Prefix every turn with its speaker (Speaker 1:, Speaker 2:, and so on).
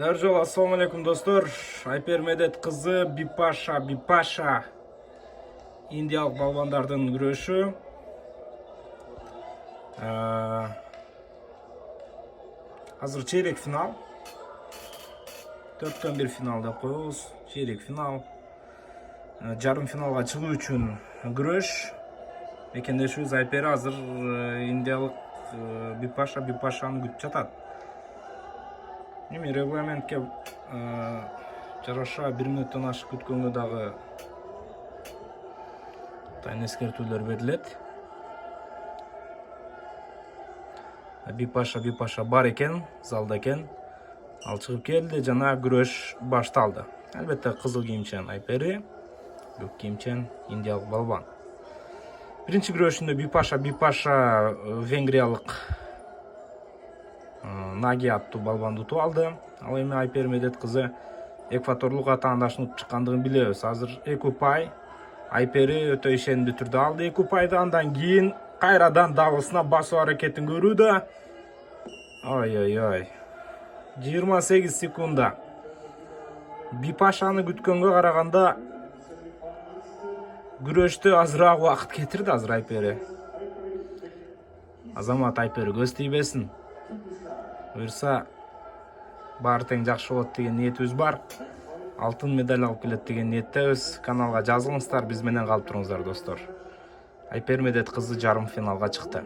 Speaker 1: Даржол, ассаламу алейкум достор. Айпер Медет кызы Бипаша индиялык балбандардын күрөшү. Азыр чейрек финал. 4-төн 1 финал деп коебуз. Чейрек финал. Жарым финалга чыгуу үчүн күрөш. Мекендешибиз Айпер азыр индиялык Бипашаны күтүп жатат. Регламентке жараша 1 мүнөттөн ашык күткөнгө дагы эскертүүлөр берилет. Бипаша бар экен, залда экен. Ал чыгып келди, жана күрөш башталды. Албетте кызыл кийимчен Айпери, көк кийимчен индиялык балбан. Биринчи күрөшүндө Бипаша венгриялык Наги аттуу балбанды утуп алды. Ал эми Айпер Медет кызы экваторлук атаандашын утуп чыккандыгын билебиз. Азыр 2 упай Айпери өтө ишенимдүү түрдө алды 2 упайды. Андан кийин кайрадан дабылсына басуу аракетин көрүүдө. Ой. 28 секунда. Бипашаны күткөнгө караганда күрөштө азыраак убакыт кетирди азыр Айпери. Азамат Айпери көз тийбесин. Буюрса баары тең жакшы болот деген ниетибиз бар. Алтын медаль алып келет деген ниеттебиз. Каналга жазылыңыздар, биз менен калып туруңуздар достор. Айпер Медет кызы жарым финалга чыкты.